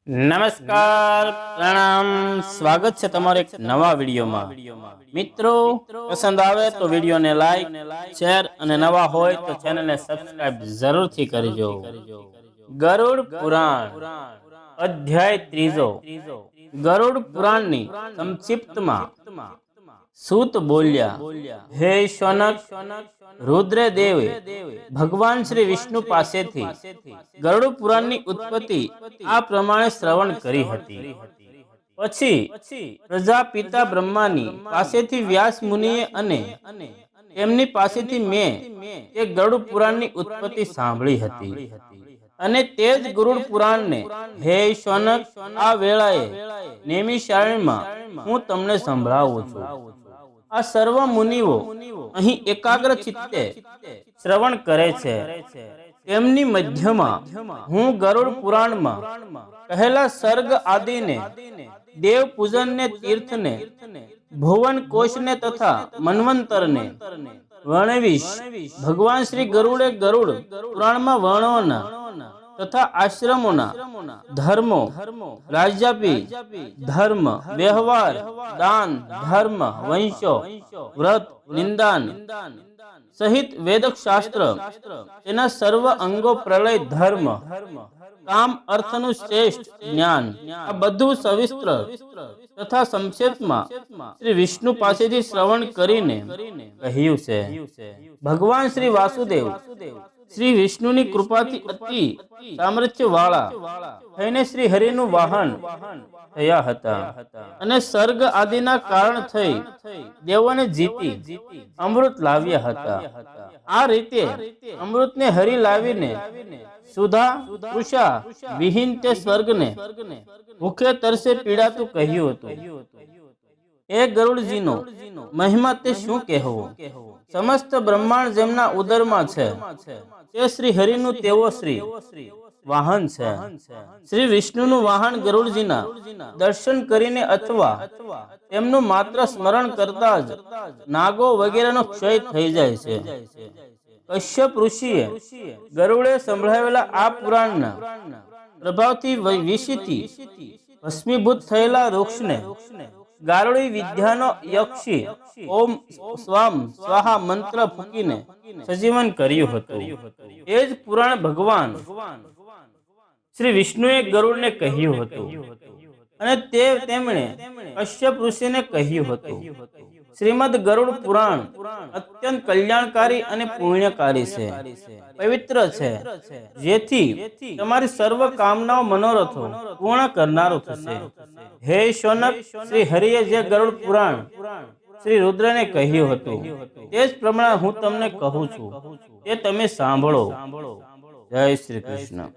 નમસ્કાર, પ્રણામ, સ્વાગત છે તમારો એક નવા વિડીયોમાં। મિત્રો, પસંદ આવે તો વિડીયોને લાઈક, શેર અને નવા હોય તો ચેનલને સબસ્ક્રાઇબ જરૂરથી કરજો। ગરુડ પુરાણ અધ્યાય 3। ગરુડ પુરાણની સંક્ષિપ્તમાં સૂત બોલ્યા, હે શૌનક, રુદ્ર દેવે ભગવાન શ્રી વિષ્ણુ પાસેથી ગરુડ પુરાણની ઉત્પત્તિ આ પ્રમાણે શ્રવણ કરી હતી। પછી પ્રજાપિતા બ્રહ્માની પાસેથી વ્યાસ મુનિએ અને તેમની પાસેથી મેં તે ગરુડ પુરાણની ઉત્પત્તિ સાંભળી હતી। અને તે જ ગરુડ પુરાણને હે શૌનક આ વેળાએ નૈમિષારણ્યમાં હું તમને સંભળાવું છું। આ સર્વ મુનિઓ અહીં એકાગ્ર ચિત્તે શ્રવણ કરે છે। તેમની મધ્યમાં હું ગરુડ પુરાણમાં કહેલા સર્ગ આદિને, દેવ પૂજનને, તીર્થને, ભુવન કોશને તથા મન્વંતરને વર્ણવીશ। ભગવાન શ્રી ગરુડે ગરુડ પુરાણમાં વર્ણોના તથા આશ્રમોના ધર્મો, રાજ્યાપી ધર્મ, વ્યવહાર, દાન ધર્મ, વંશો, વ્રત, નિંદાન સહિત વેદક શાસ્ત્ર, તેના સર્વ અંગો, પ્રલય ધર્મ, કામ અર્થનું શ્રેષ્ઠ જ્ઞાન, આ બધું સવિસ્તર તથા સંક્ષેપમાં શ્રી વિષ્ણુ પાસેથી શ્રવણ કરીને કહ્યું છે। ભગવાન શ્રી વાસુદેવ શ્રી વિષ્ણુની કૃપાથી અતિ સામર્થ્ય વાળા થઈને શ્રી હરિનું વાહન થયા હતા અને સર્ગ આદિના કારણ થઈ દેવોને જીતી અમૃત લાવ્યા હતા। આ રીતે અમૃતને હરિ લાવીને સુધા તૃષા વિહીન તે સ્વર્ગને ભૂખે તરસે પીડાતું કહ્યું હતું। એ ગરુડજીનો મહિમા તે શું કહેવો? સમસ્ત બ્રહ્માંડ જેમના ઉદરમાં છે તે શ્રી હરિનું તેઓ શ્રી વાહન છે। શ્રી વિષ્ણુનું વાહન ગરુડજીના દર્શન કરીને અથવા તેમનું માત્ર સ્મરણ કરતા જ નાગો વગેરેનો ક્ષય થઈ જાય છે। કશ્યપ ઋષિએ ગરુડે સંભળાવેલા આ પુરાણના પ્રભાવથી વિષિથી ભસ્મીભૂત થયેલા વૃક્ષને ગારુડી વિદ્યાનો યક્ષી ઓમ સ્વામ સ્વાહા મંત્ર ફૂંકીને સજીવન કર્યું હતું। એ જ પુરાણ ભગવાન શ્રી વિષ્ણુએ ગરુડને કહ્યું હતું અને તેમણે કશ્યપ ઋષિને કહ્યું હતું। શ્રીમદ ગરુડ પુરાણ અત્યંત કલ્યાણકારી અને પુણ્યકારી છે, પવિત્ર છે, જેથી તમારી સર્વ કામનાઓ, મનોરથો પૂર્ણ કરનારું થશે। હે શૌનક, શ્રી હરિએ જે ગરુડ પુરાણ શ્રી રુદ્રને કહ્યું હતું તે જ પ્રમાણે હું તમને કહું છું, તે તમે સાંભળો। જય શ્રી કૃષ્ણ।